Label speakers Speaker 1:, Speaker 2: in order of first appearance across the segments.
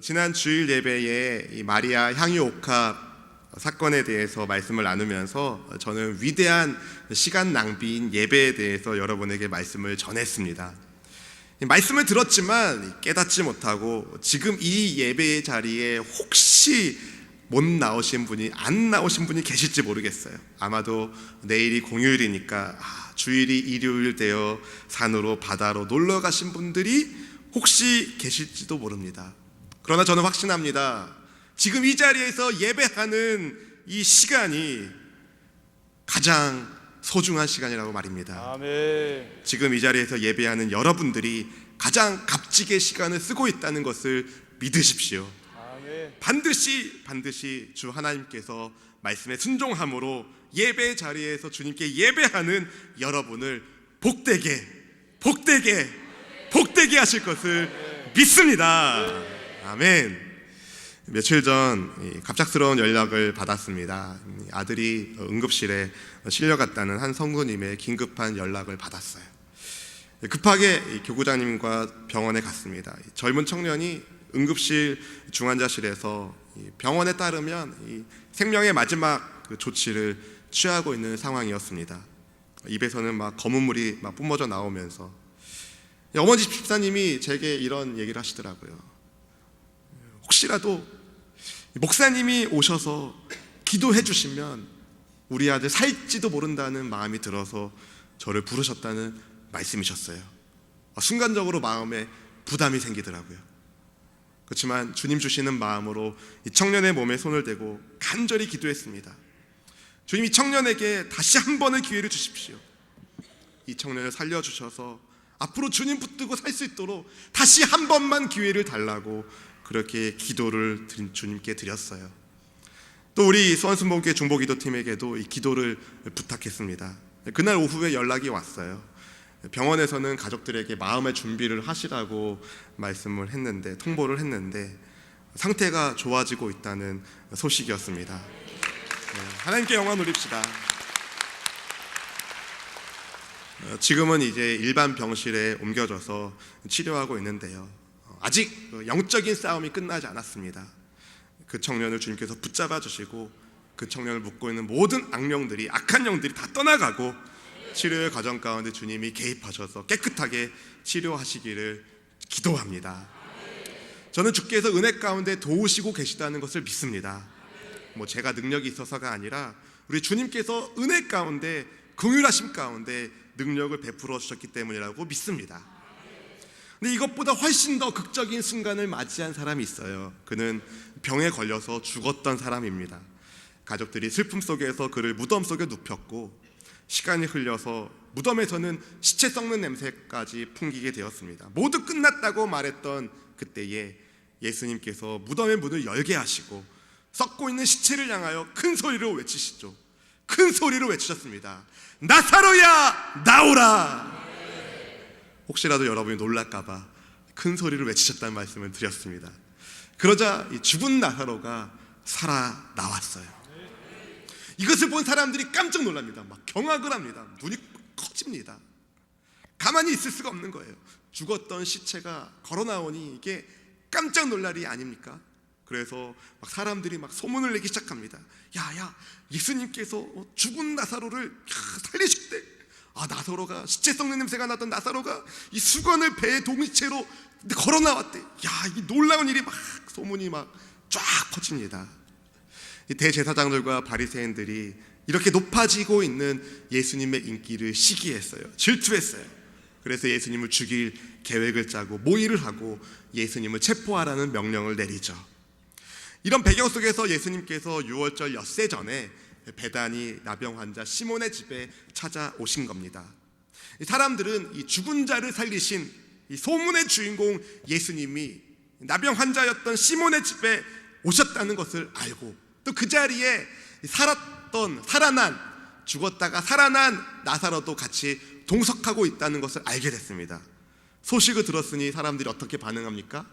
Speaker 1: 지난 주일 예배에 이 마리아 향유옥합 사건에 대해서 말씀을 나누면서 저는 위대한 시간 낭비인 예배에 대해서 여러분에게 말씀을 전했습니다. 말씀을 들었지만 깨닫지 못하고 지금 이 예배의 자리에 혹시 못 나오신 분이, 안 나오신 분이 계실지 모르겠어요. 아마도 내일이 공휴일이니까 주일이 일요일 되어 산으로 바다로 놀러 가신 분들이 혹시 계실지도 모릅니다. 그러나 저는 확신합니다. 지금 이 자리에서 예배하는 이 시간이 가장 소중한 시간이라고 말입니다.
Speaker 2: 아멘.
Speaker 1: 지금 이 자리에서 예배하는 여러분들이 가장 값지게 시간을 쓰고 있다는 것을 믿으십시오.
Speaker 2: 아멘.
Speaker 1: 반드시 주 하나님께서 말씀에 순종함으로 예배 자리에서 주님께 예배하는 여러분을 복되게 하실 것을 믿습니다. 아멘. 며칠 전 갑작스러운 연락을 받았습니다. 아들이 응급실에 실려갔다는 한 성도님의 긴급한 연락을 받았어요. 급하게 교구장님과 병원에 갔습니다. 젊은 청년이 응급실 중환자실에서 병원에 따르면 생명의 마지막 조치를 취하고 있는 상황이었습니다. 입에서는 막 검은 물이 막 뿜어져 나오면서 어머니 집사님이 제게 이런 얘기를 하시더라고요. 혹시라도 목사님이 오셔서 기도해 주시면 우리 아들 살지도 모른다는 마음이 들어서 저를 부르셨다는 말씀이셨어요. 순간적으로 마음에 부담이 생기더라고요. 그렇지만 주님 주시는 마음으로 이 청년의 몸에 손을 대고 간절히 기도했습니다. 주님, 이 청년에게 다시 한 번의 기회를 주십시오. 이 청년을 살려주셔서 앞으로 주님 붙들고 살 수 있도록 다시 한 번만 기회를 달라고 그렇게 기도를 주님께 드렸어요. 또 우리 수원순복음교회 중보기도팀에게도 이 기도를 부탁했습니다. 그날 오후에 연락이 왔어요. 병원에서는 가족들에게 마음의 준비를 하시라고 말씀을 했는데, 통보를 했는데 상태가 좋아지고 있다는 소식이었습니다. 하나님께 영광 돌립시다. 지금은 이제 일반 병실에 옮겨져서 치료하고 있는데요, 아직 영적인 싸움이 끝나지 않았습니다. 그 청년을 주님께서 붙잡아 주시고 그 청년을 묶고 있는 모든 악령들이, 악한 영들이 다 떠나가고 치료의 과정 가운데 주님이 개입하셔서 깨끗하게 치료하시기를 기도합니다. 저는 주께서 은혜 가운데 도우시고 계시다는 것을 믿습니다. 제가 능력이 있어서가 아니라 우리 주님께서 은혜 가운데, 긍휼하심 가운데 능력을 베풀어 주셨기 때문이라고 믿습니다. 근데 이것보다 훨씬 더 극적인 순간을 맞이한 사람이 있어요. 그는 병에 걸려서 죽었던 사람입니다. 가족들이 슬픔 속에서 그를 무덤 속에 눕혔고 시간이 흘려서 무덤에서는 시체 썩는 냄새까지 풍기게 되었습니다. 모두 끝났다고 말했던 그때에 예수님께서 무덤의 문을 열게 하시고 썩고 있는 시체를 향하여 큰 소리로 외치시죠. 큰 소리로 외치셨습니다. 나사로야, 나오라. 혹시라도 여러분이 놀랄까봐 큰 소리로 외치셨다는 말씀을 드렸습니다. 그러자 이 죽은 나사로가 살아나왔어요. 이것을 본 사람들이 깜짝 놀랍니다. 막 경악을 합니다. 눈이 커집니다. 가만히 있을 수가 없는 거예요. 죽었던 시체가 걸어 나오니 이게 깜짝 놀랄 일이 아닙니까? 그래서 막 사람들이 막 소문을 내기 시작합니다. 야, 예수님께서 죽은 나사로를 살리셨대. 나사로가, 시체 썩는 냄새가 나던 나사로가 이 수건을 배에 동이채로 걸어 나왔대. 이 놀라운 일이 막 소문이 막 쫙 퍼집니다. 이 대제사장들과 바리새인들이 이렇게 높아지고 있는 예수님의 인기를 시기했어요. 질투했어요. 그래서 예수님을 죽일 계획을 짜고 모의를 하고 예수님을 체포하라는 명령을 내리죠. 이런 배경 속에서 예수님께서 유월절 엿새 전에 베다니 나병 환자 시몬의 집에 찾아오신 겁니다. 사람들은 이 죽은 자를 살리신 이 소문의 주인공 예수님이 나병 환자였던 시몬의 집에 오셨다는 것을 알고 또 그 자리에 죽었다가 살아난 나사로도 같이 동석하고 있다는 것을 알게 됐습니다. 소식을 들었으니 사람들이 어떻게 반응합니까?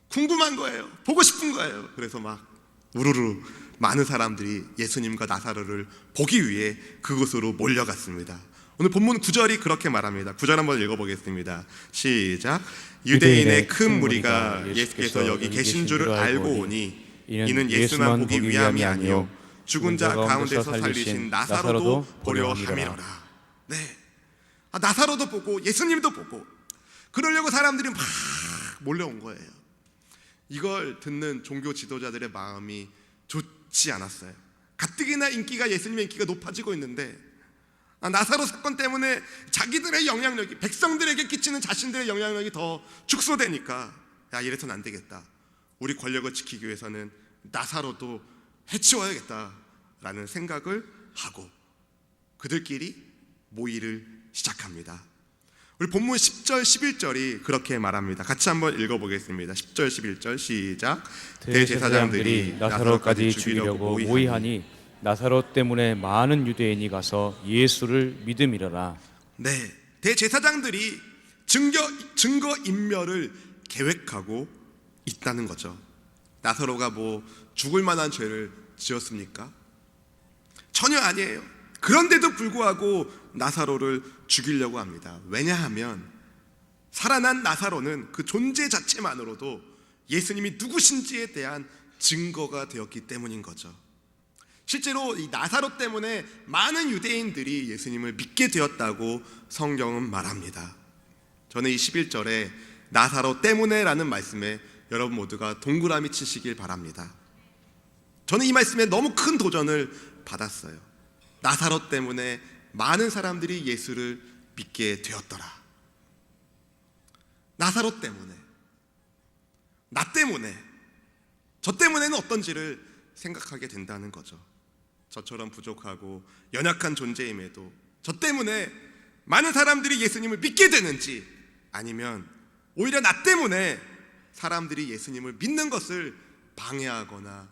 Speaker 1: 궁금한 거예요. 보고 싶은 거예요. 그래서 막 우르르 많은 사람들이 예수님과 나사로를 보기 위해 그곳으로 몰려갔습니다. 오늘 본문 9절이 그렇게 말합니다. 9절 한번 읽어보겠습니다. 시작. 유대인의 큰 무리가 예수께서 여기 계신 줄을 알고 오니 이는 예수만 보기 위함이 아니요 죽은 자 가운데서 살리신 나사로도 보려 함이로라. 네, 나사로도 보고 예수님도 보고 그러려고 사람들이 막 몰려온 거예요. 이걸 듣는 종교 지도자들의 마음이 좋지 않았어요. 가뜩이나 인기가 예수님의 인기가 높아지고 있는데 나사로 사건 때문에 자기들의 영향력이 백성들에게 끼치는 자신들의 영향력이 더 축소되니까 야, 이래서는 안 되겠다. 우리 권력을 지키기 위해서는 나사로도 해치워야겠다라는 생각을 하고 그들끼리 모의를 시작합니다. 우리 본문 10절 11절이 그렇게 말합니다. 같이 한번 읽어보겠습니다. 10절 11절 시작. 대제사장들이 나사로까지 죽이려고 모의하니
Speaker 2: 나사로 때문에 많은 유대인이 가서 예수를 믿음이러라.
Speaker 1: 네, 대제사장들이 증거 인멸을 계획하고 있다는 거죠. 나사로가 뭐 죽을 만한 죄를 지었습니까? 전혀 아니에요. 그런데도 불구하고 나사로를 죽이려고 합니다. 왜냐하면 살아난 나사로는 그 존재 자체만으로도 예수님이 누구신지에 대한 증거가 되었기 때문인 거죠. 실제로 이 나사로 때문에 많은 유대인들이 예수님을 믿게 되었다고 성경은 말합니다. 저는 이 11절에 나사로 때문에 라는 말씀에 여러분 모두가 동그라미 치시길 바랍니다. 저는 이 말씀에 너무 큰 도전을 받았어요. 나사로 때문에 많은 사람들이 예수를 믿게 되었더라. 나사로 때문에, 나 때문에, 저 때문에는 어떤지를 생각하게 된다는 거죠. 저처럼 부족하고 연약한 존재임에도 저 때문에 많은 사람들이 예수님을 믿게 되는지, 아니면 오히려 나 때문에 사람들이 예수님을 믿는 것을 방해하거나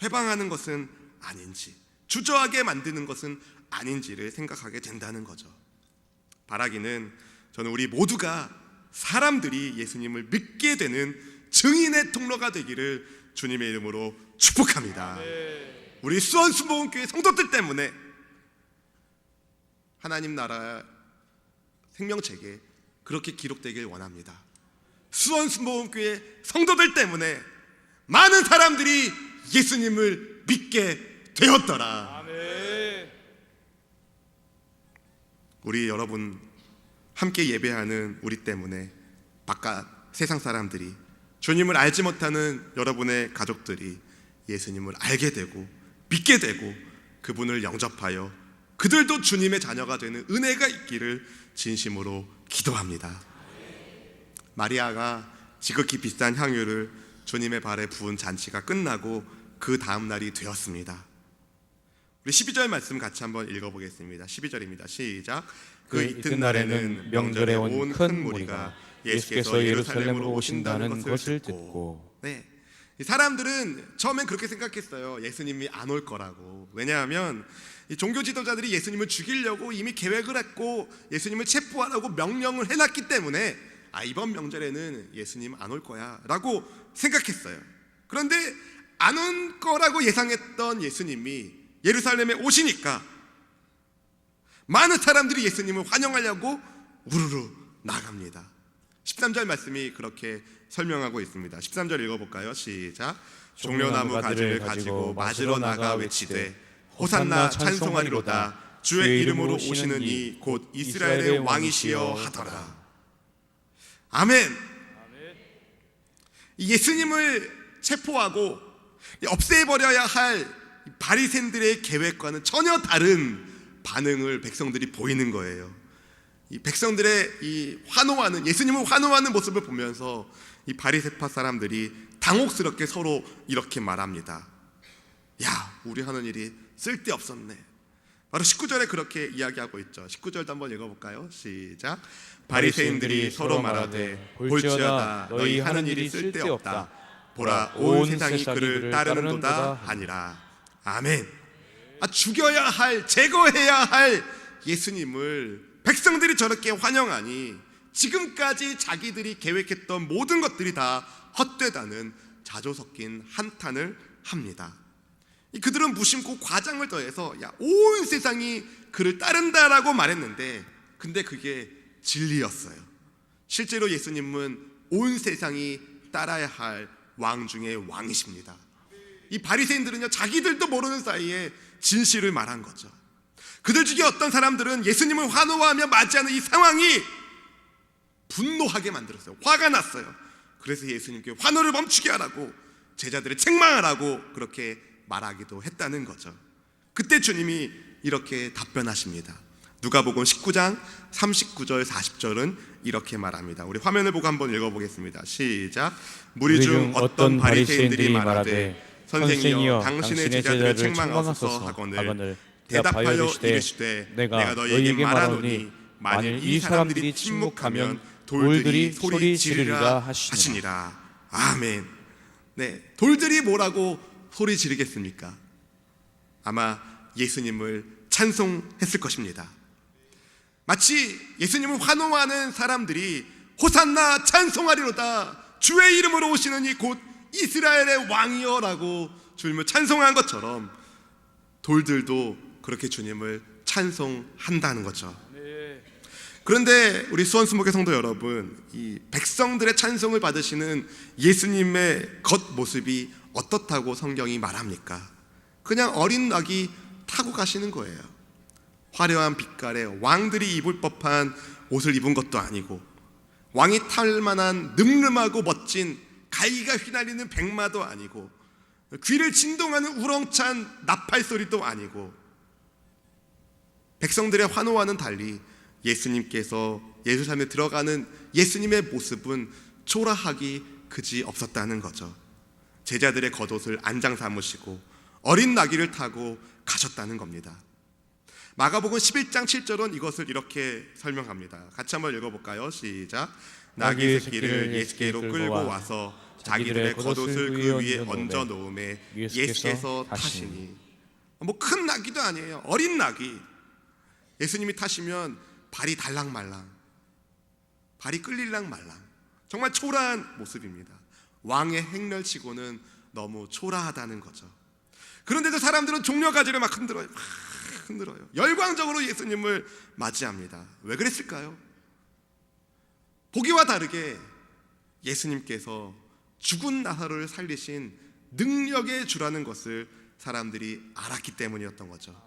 Speaker 1: 회방하는 것은 아닌지, 주저하게 만드는 것은 아닌지를 생각하게 된다는 거죠. 바라기는 저는 우리 모두가 사람들이 예수님을 믿게 되는 증인의 통로가 되기를 주님의 이름으로 축복합니다. 우리 수원수목원교회 성도들 때문에 하나님 나라 생명책에 그렇게 기록되길 원합니다. 수원수목원교회 성도들 때문에 많은 사람들이 예수님을 믿게 되었더라.
Speaker 2: 아멘.
Speaker 1: 우리 여러분 함께 예배하는 우리 때문에 바깥 세상 사람들이, 주님을 알지 못하는 여러분의 가족들이 예수님을 알게 되고 믿게 되고 그분을 영접하여 그들도 주님의 자녀가 되는 은혜가 있기를 진심으로 기도합니다. 마리아가 지극히 비싼 향유를 주님의 발에 부은 잔치가 끝나고 그 다음 날이 되었습니다. 우리 12절 말씀 같이 한번 읽어보겠습니다. 12절입니다. 시작. 그 이튿날에는 명절에 온 큰 무리가 예수께서 예루살렘으로 오신다는 것을 듣고, 네, 이 사람들은 처음엔 그렇게 생각했어요. 예수님이 안 올 거라고. 왜냐하면 이 종교 지도자들이 예수님을 죽이려고 이미 계획을 했고 예수님을 체포하라고 명령을 해놨기 때문에 이번 명절에는 예수님 안 올 거야 라고 생각했어요. 그런데 안 올 거라고 예상했던 예수님이 예루살렘에 오시니까 많은 사람들이 예수님을 환영하려고 우르르 나갑니다. 13절 말씀이 그렇게 설명하고 있습니다. 13절 읽어볼까요? 시작. 종려나무 가지를 가지고 맞으러 나가 외치되 호산나 찬송하리로다. 주의 이름으로 오시는 이 곧 이스라엘의 왕이시여 하더라. 아멘. 예수님을 체포하고 없애버려야 할 바리새인들의 계획과는 전혀 다른 반응을 백성들이 보이는 거예요. 이 백성들의 이 환호하는, 예수님을 환호하는 모습을 보면서 이 바리새파 사람들이 당혹스럽게 서로 이렇게 말합니다. 야, 우리 하는 일이 쓸데없었네. 바로 19절에 그렇게 이야기하고 있죠. 19절도 한번 읽어볼까요? 시작. 바리새인들이 서로 말하되 볼지어다 너희 하는 일이 쓸데없다. 보라, 온 세상이 그를 따르는도다 하니라. 아멘. 죽여야 할, 제거해야 할 예수님을 백성들이 저렇게 환영하니 지금까지 자기들이 계획했던 모든 것들이 다 헛되다는 자조 섞인 한탄을 합니다. 그들은 무심코 과장을 더해서 온 세상이 그를 따른다라고 말했는데, 근데 그게 진리였어요. 실제로 예수님은 온 세상이 따라야 할 왕 중에 왕이십니다. 이 바리새인들은요, 자기들도 모르는 사이에 진실을 말한 거죠. 그들 중에 어떤 사람들은 예수님을 환호하며 맞이하는 이 상황이 분노하게 만들었어요. 화가 났어요. 그래서 예수님께 환호를 멈추게 하라고, 제자들을 책망하라고 그렇게 말하기도 했다는 거죠. 그때 주님이 이렇게 답변하십니다. 누가복음 19장 39절 40절은 이렇게 말합니다. 우리 화면을 보고 한번 읽어보겠습니다. 시작. 무리 중 어떤 바리새인들이 말하되 선생이여 당신의 제자들을 책망하소서 하거늘 대답하여 이르시되 내가 너희에게 말하노니 만일 이 사람들이 침묵하면 돌들이 소리 지르리라 하시니라. 아멘. 네, 돌들이 뭐라고 소리 지르겠습니까? 아마 예수님을 찬송했을 것입니다. 마치 예수님을 환호하는 사람들이 호산나 찬송하리로다, 주의 이름으로 오시는 이 곧 이스라엘의 왕이여라고 주님을 찬송한 것처럼 돌들도 그렇게 주님을 찬송한다는 거죠. 그런데 우리 수원수목회 성도 여러분, 이 백성들의 찬송을 받으시는 예수님의 겉모습이 어떻다고 성경이 말합니까? 그냥 어린 낙이 타고 가시는 거예요. 화려한 빛깔에 왕들이 입을 법한 옷을 입은 것도 아니고, 왕이 탈 만한 늠름하고 멋진 갈기가 휘날리는 백마도 아니고, 귀를 진동하는 우렁찬 나팔 소리도 아니고, 백성들의 환호와는 달리 예수님께서 예루살렘에 들어가는 예수님의 모습은 초라하기 그지 없었다는 거죠. 제자들의 겉옷을 안장 삼으시고 어린 나귀를 타고 가셨다는 겁니다. 마가복음 11장 7절은 이것을 이렇게 설명합니다. 같이 한번 읽어볼까요? 시작. 나귀의 새끼를 예수께로 끌고 와서 자기들의 겉옷을 그 위에 얹어 놓음에 예수께서 타시니. 뭐 큰 나귀도 아니에요. 어린 나귀. 예수님이 타시면 발이 달랑말랑, 발이 끌릴랑 말랑, 정말 초라한 모습입니다. 왕의 행렬치고는 너무 초라하다는 거죠. 그런데도 사람들은 종려가지를 막 흔들어요. 열광적으로 예수님을 맞이합니다. 왜 그랬을까요? 보기와 다르게 예수님께서 죽은 나사로를 살리신 능력의 주라는 것을 사람들이 알았기 때문이었던 거죠.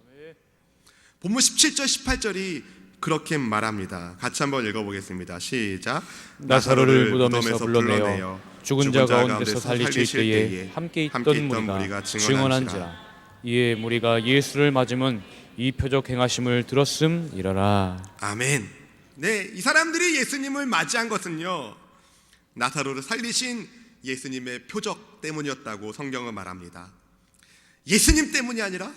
Speaker 1: 본문 17절 18절이 그렇게 말합니다. 같이 한번 읽어보겠습니다. 시작.
Speaker 2: 나사로를 무덤에서 불러내어 죽은 자 가운데서 살리실 때에 함께 있던 무리가 증언한지라. 이에 무리가 예수를 맞으면 이 표적 행하심을 들었음이러라.
Speaker 1: 아멘. 네, 이 사람들이 예수님을 맞이한 것은요, 나사로를 살리신 예수님의 표적 때문이었다고 성경은 말합니다. 예수님 때문이 아니라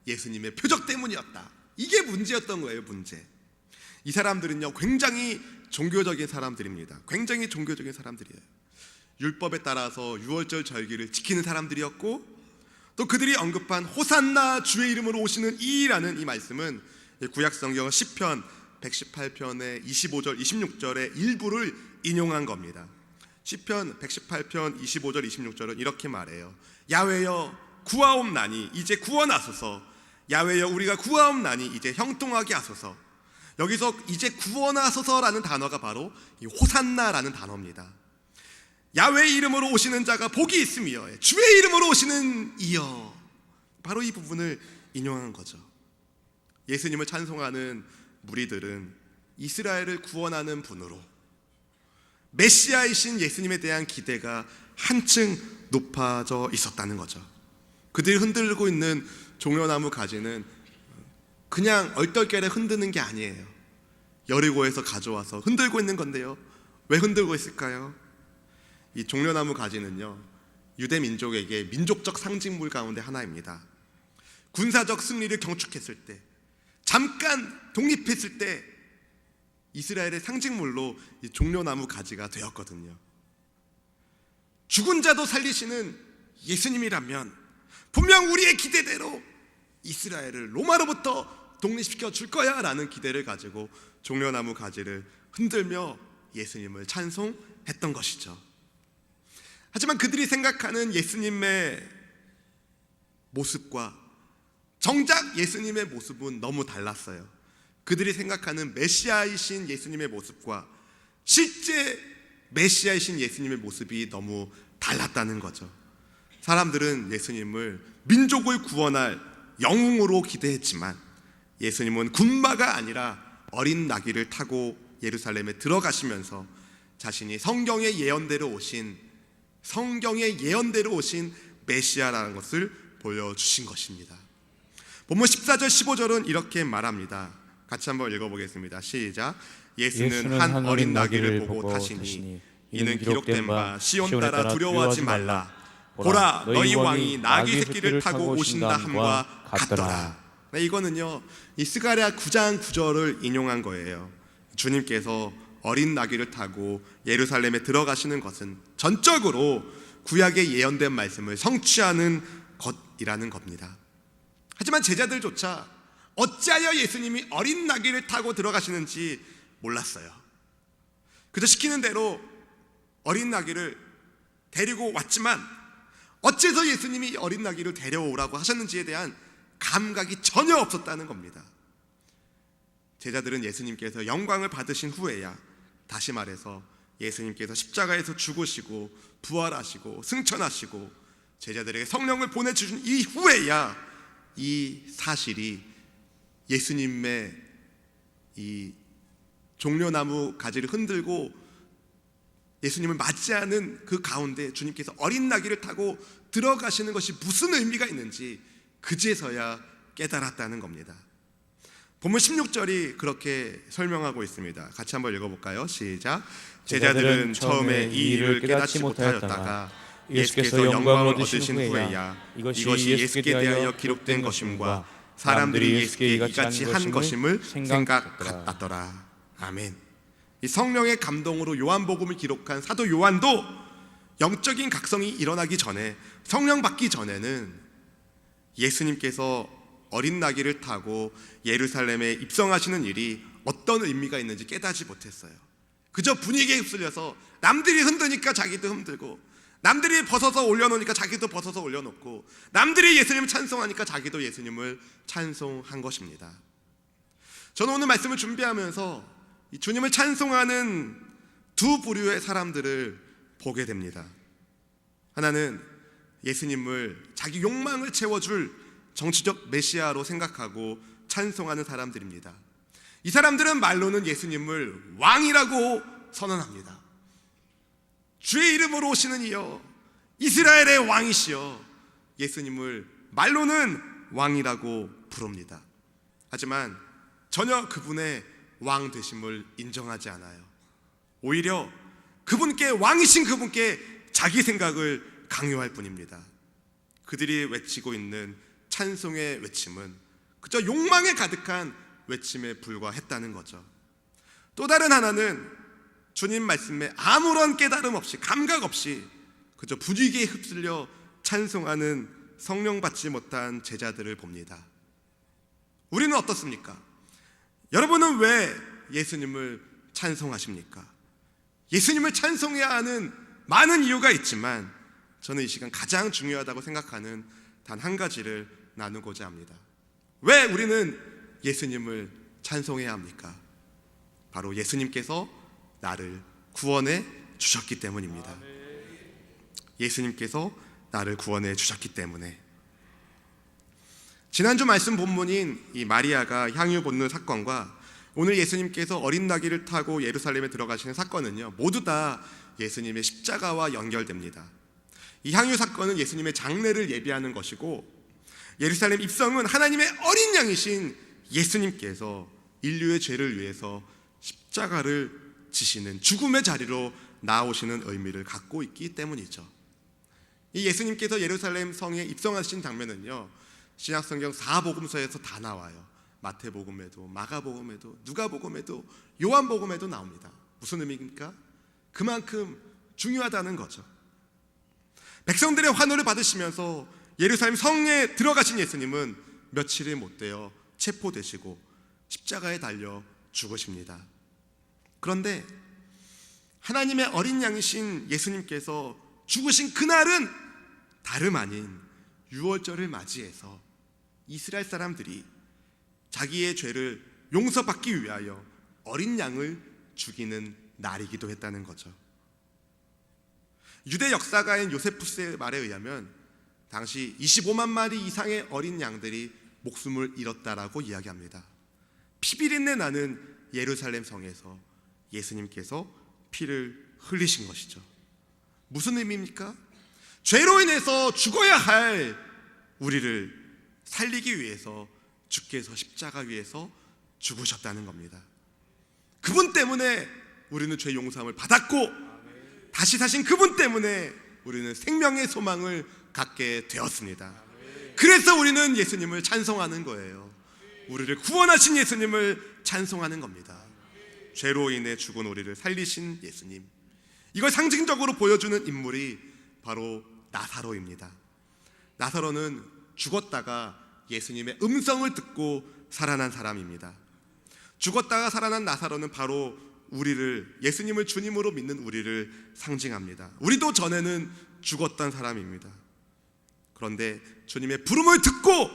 Speaker 1: 예수님의 표적 때문이었다. 이게 문제였던 거예요, 문제. 이 사람들은요, 굉장히 종교적인 사람들입니다. 굉장히 종교적인 사람들이에요. 율법에 따라서 유월절 절기를 지키는 사람들이었고, 또 그들이 언급한 호산나 주의 이름으로 오시는 이라는 이 말씀은 구약성경 시편 118편의 25절 26절의 일부를 인용한 겁니다. 시편 118편 25절 26절은 이렇게 말해요. 야훼여 구하옵나니 이제 구원하소서. 야훼여 우리가 구하옵나니 이제 형통하게 하소서. 여기서 이제 구원하소서라는 단어가 바로 이 호산나라는 단어입니다. 야훼 이름으로 오시는 자가 복이 있으며 주의 이름으로 오시는 이여, 바로 이 부분을 인용한 거죠. 예수님을 찬송하는 무리들은 이스라엘을 구원하는 분으로, 메시아이신 예수님에 대한 기대가 한층 높아져 있었다는 거죠. 그들이 흔들고 있는 종려나무 가지는 그냥 얼떨결에 흔드는 게 아니에요. 여리고에서 가져와서 흔들고 있는 건데요, 왜 흔들고 있을까요? 이 종려나무 가지는요, 유대 민족에게 민족적 상징물 가운데 하나입니다. 군사적 승리를 경축했을 때, 잠깐 독립했을 때 이스라엘의 상징물로 이 종려나무 가지가 되었거든요. 죽은 자도 살리시는 예수님이라면 분명 우리의 기대대로 이스라엘을 로마로부터 독립시켜 줄 거야 라는 기대를 가지고 종려나무 가지를 흔들며 예수님을 찬송했던 것이죠. 하지만 그들이 생각하는 예수님의 모습과 정작 예수님의 모습은 너무 달랐어요. 그들이 생각하는 메시아이신 예수님의 모습과 실제 메시아이신 예수님의 모습이 너무 달랐다는 거죠. 사람들은 예수님을 민족을 구원할 영웅으로 기대했지만 예수님은 군마가 아니라 어린 나귀를 타고 예루살렘에 들어가시면서 자신이 성경의 예언대로 오신 메시아라는 것을 보여주신 것입니다. 본문 14절 15절은 이렇게 말합니다. 같이 한번 읽어보겠습니다. 시작. 예수는 한 어린 나귀를 보고 타시니 이는 기록된 바 시온 따라 두려워하지 말라. 보라, 너희 왕이 나귀 새끼를 타고 오신다 함과 같더라. 이거는요, 이 스가랴 9장 9절을 인용한 거예요. 주님께서 어린 나귀를 타고 예루살렘에 들어가시는 것은 전적으로 구약에 예언된 말씀을 성취하는 것이라는 겁니다. 하지만 제자들조차 어찌하여 예수님이 어린 나귀를 타고 들어가시는지 몰랐어요. 그저 시키는 대로 어린 나귀를 데리고 왔지만 어째서 예수님이 어린 나귀를 데려오라고 하셨는지에 대한 감각이 전혀 없었다는 겁니다. 제자들은 예수님께서 영광을 받으신 후에야, 다시 말해서 예수님께서 십자가에서 죽으시고 부활하시고 승천하시고 제자들에게 성령을 보내주신 이후에야 이 사실이 예수님의 이 종려나무 가지를 흔들고 예수님을 맞이하는 그 가운데 주님께서 어린 나귀를 타고 들어가시는 것이 무슨 의미가 있는지 그제서야 깨달았다는 겁니다. 본문 16절이 그렇게 설명하고 있습니다. 같이 한번 읽어볼까요? 시작. 제자들은 처음에 이 일을 깨닫지 못하였다가 예수께서 영광을 얻으신 후에야 이것이 예수께 대하여 기록된 것임과 사람들이 예수께 이같이 한 것임을 생각하더라. 아멘. 이 성령의 감동으로 요한복음을 기록한 사도 요한도 영적인 각성이 일어나기 전에, 성령 받기 전에는 예수님께서 어린 나귀를 타고 예루살렘에 입성하시는 일이 어떤 의미가 있는지 깨닫지 못했어요. 그저 분위기에 휩쓸려서 남들이 흔드니까 자기도 흔들고, 남들이 벗어서 올려놓으니까 자기도 벗어서 올려놓고, 남들이 예수님을 찬송하니까 자기도 예수님을 찬송한 것입니다. 저는 오늘 말씀을 준비하면서 이 주님을 찬송하는 두 부류의 사람들을 보게 됩니다. 하나는 예수님을 자기 욕망을 채워줄 정치적 메시아로 생각하고 찬송하는 사람들입니다. 이 사람들은 말로는 예수님을 왕이라고 선언합니다. 주의 이름으로 오시는 이여, 이스라엘의 왕이시여, 예수님을 말로는 왕이라고 부릅니다. 하지만 전혀 그분의 왕 되심을 인정하지 않아요. 오히려 그분께, 왕이신 그분께 자기 생각을 강요할 뿐입니다. 그들이 외치고 있는 찬송의 외침은 그저 욕망에 가득한 외침에 불과했다는 거죠. 또 다른 하나는 주님 말씀에 아무런 깨달음 없이, 감각 없이 그저 분위기에 휩쓸려 찬송하는 성령 받지 못한 제자들을 봅니다. 우리는 어떻습니까? 여러분은 왜 예수님을 찬송하십니까? 예수님을 찬송해야 하는 많은 이유가 있지만 저는 이 시간 가장 중요하다고 생각하는 단 한 가지를 나누고자 합니다. 왜 우리는 예수님을 찬송해야 합니까? 바로 예수님께서 나를 구원해 주셨기 때문입니다. 예수님께서 나를 구원해 주셨기 때문에. 지난주 말씀 본문인 이 마리아가 향유 붓는 사건과 오늘 예수님께서 어린 나귀를 타고 예루살렘에 들어가시는 사건은요, 모두 다 예수님의 십자가와 연결됩니다. 이 향유 사건은 예수님의 장례를 예비하는 것이고, 예루살렘 입성은 하나님의 어린 양이신 예수님께서 인류의 죄를 위해서 십자가를 지시는 죽음의 자리로 나오시는 의미를 갖고 있기 때문이죠. 이 예수님께서 예루살렘 성에 입성하신 장면은요, 신약성경 4복음서에서 다 나와요. 마태복음에도, 마가복음에도, 누가복음에도, 요한복음에도 나옵니다. 무슨 의미입니까? 그만큼 중요하다는 거죠. 백성들의 환호를 받으시면서 예루살렘 성에 들어가신 예수님은 며칠이 못 되어 체포되시고 십자가에 달려 죽으십니다. 그런데 하나님의 어린 양이신 예수님께서 죽으신 그날은 다름 아닌 유월절을 맞이해서 이스라엘 사람들이 자기의 죄를 용서받기 위하여 어린 양을 죽이는 날이기도 했다는 거죠. 유대 역사가인 요세푸스의 말에 의하면 당시 25만 마리 이상의 어린 양들이 목숨을 잃었다라고 이야기합니다. 피비린내 나는 예루살렘 성에서 예수님께서 피를 흘리신 것이죠. 무슨 의미입니까? 죄로 인해서 죽어야 할 우리를 살리기 위해서 주께서 십자가 위에서 죽으셨다는 겁니다. 그분 때문에 우리는 죄 용서함을 받았고 다시 사신 그분 때문에 우리는 생명의 소망을 갖게 되었습니다. 그래서 우리는 예수님을 찬송하는 거예요. 우리를 구원하신 예수님을 찬송하는 겁니다. 죄로 인해 죽은 우리를 살리신 예수님, 이걸 상징적으로 보여주는 인물이 바로 나사로입니다. 나사로는 죽었다가 예수님의 음성을 듣고 살아난 사람입니다. 죽었다가 살아난 나사로는 바로 우리를, 예수님을 주님으로 믿는 우리를 상징합니다. 우리도 전에는 죽었던 사람입니다. 그런데 주님의 부름을 듣고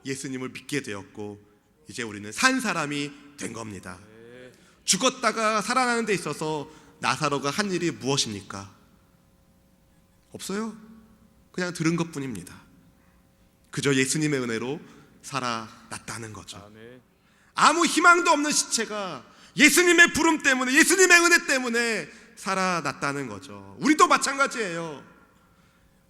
Speaker 1: 예수님을 믿게 되었고 이제 우리는 산 사람이 된 겁니다. 죽었다가 살아나는 데 있어서 나사로가 한 일이 무엇입니까? 없어요. 그냥 들은 것뿐입니다. 그저 예수님의 은혜로 살아났다는 거죠. 아무 희망도 없는 시체가 예수님의 부름 때문에, 예수님의 은혜 때문에 살아났다는 거죠. 우리도 마찬가지예요.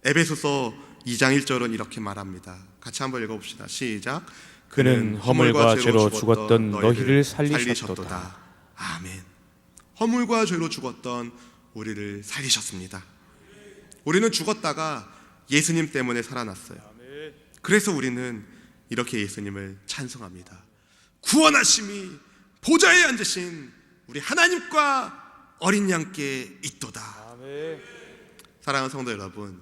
Speaker 1: 에베소서 2장 1절은 이렇게 말합니다. 같이 한번 읽어봅시다. 시작.
Speaker 2: 그는 허물과 죄로 죽었던 너희를 살리셨도다.
Speaker 1: 아멘. 허물과 죄로 죽었던 우리를 살리셨습니다. 우리는 죽었다가 예수님 때문에 살아났어요. 그래서 우리는 이렇게 예수님을 찬송합니다. 구원하심이 보좌에 앉으신 우리 하나님과 어린 양께 있도다. 사랑하는 성도 여러분,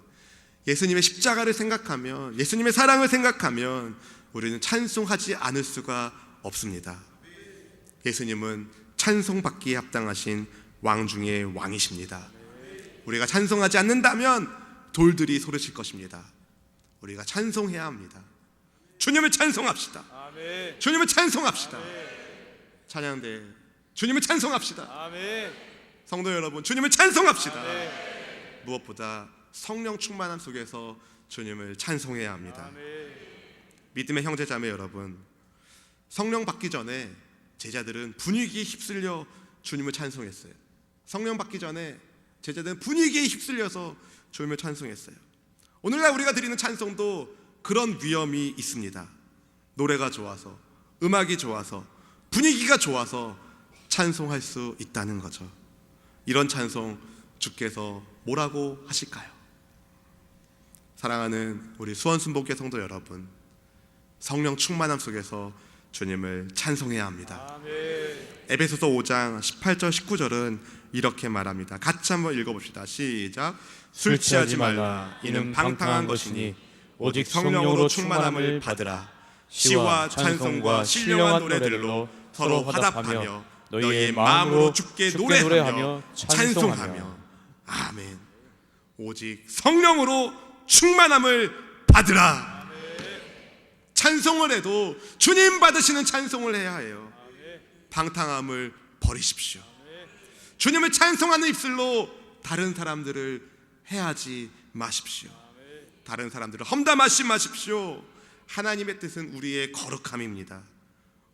Speaker 1: 예수님의 십자가를 생각하면, 예수님의 사랑을 생각하면 우리는 찬송하지 않을 수가 없습니다. 예수님은 찬송받기에 합당하신 왕 중의 왕이십니다. 우리가 찬송하지 않는다면 돌들이 소리칠 것입니다. 우리가 찬송해야 합니다. 주님을 찬송합시다. 주님을 찬송합시다. 찬양대 주님을 찬송합시다. 성도 여러분, 주님을 찬송합시다. 무엇보다 성령 충만함 속에서 주님을 찬송해야 합니다. 믿음의 형제 자매 여러분, 성령 받기 전에 제자들은 분위기에 휩쓸려 주님을 찬송했어요. 성령 받기 전에 제자들은 분위기에 휩쓸려서 주님을 찬송했어요. 오늘날 우리가 드리는 찬송도 그런 위험이 있습니다. 노래가 좋아서, 음악이 좋아서, 분위기가 좋아서 찬송할 수 있다는 거죠. 이런 찬송 주께서 뭐라고 하실까요? 사랑하는 우리 수원순복의 성도 여러분, 성령 충만함 속에서 주님을 찬송해야 합니다. 에베소서 5장 18절 19절은 이렇게 말합니다. 같이 한번 읽어봅시다. 시작. 술 취하지 말라. 이는 방탕한 것이니 오직 성령으로 충만함을 받으라. 시와 찬송과 신령한 노래들로 서로 화답하며 너희의 마음으로 주께 노래하며 찬송하며. 아멘. 오직 성령으로 충만함을 받으라. 찬송을 해도 주님 받으시는 찬송을 해야 해요. 방탕함을 버리십시오. 주님을 찬송하는 입술로 다른 사람들을 해하지 마십시오. 다른 사람들을 험담하지 마십시오. 하나님의 뜻은 우리의 거룩함입니다.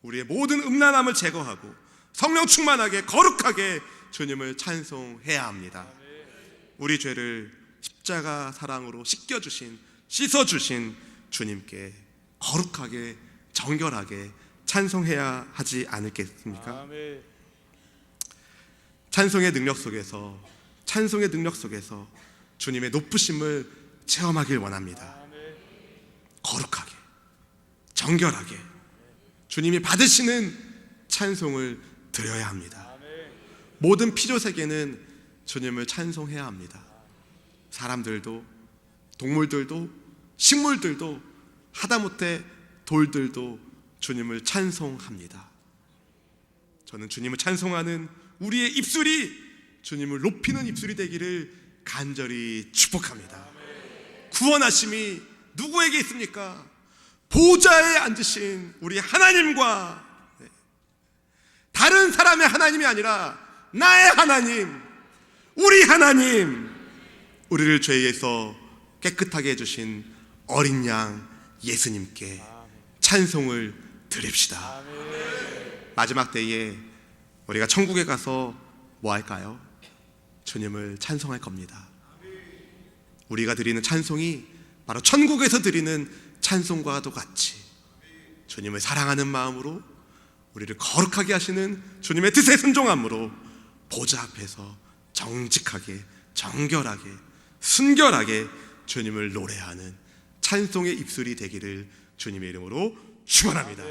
Speaker 1: 우리의 모든 음란함을 제거하고 성령 충만하게 거룩하게 주님을 찬송해야 합니다. 우리 죄를 십자가 사랑으로 씻겨주신, 씻어주신 주님께 거룩하게 정결하게 찬송해야 하지 않겠습니까? 찬송의 능력 속에서, 찬송의 능력 속에서 주님의 높으심을 체험하길 원합니다. 거룩하게 정결하게 주님이 받으시는 찬송을 드려야 합니다. 모든 피조세계는 주님을 찬송해야 합니다. 사람들도, 동물들도, 식물들도, 하다못해 돌들도 주님을 찬송합니다. 저는 주님을 찬송하는 우리의 입술이 주님을 높이는 입술이 되기를 간절히 축복합니다. 구원하심이 누구에게 있습니까? 보좌에 앉으신 우리 하나님과, 다른 사람의 하나님이 아니라 나의 하나님, 우리 하나님, 우리를 죄에서 깨끗하게 해주신 어린 양 예수님께 찬송을 드립시다. 마지막 때에 우리가 천국에 가서 뭐 할까요? 주님을 찬송할 겁니다. 우리가 드리는 찬송이 바로 천국에서 드리는 찬송과도 같이 주님을 사랑하는 마음으로, 우리를 거룩하게 하시는 주님의 뜻에 순종함으로 보좌 앞에서 정직하게, 정결하게, 순결하게 주님을 노래하는 찬송의 입술이 되기를 주님의 이름으로 축원합니다.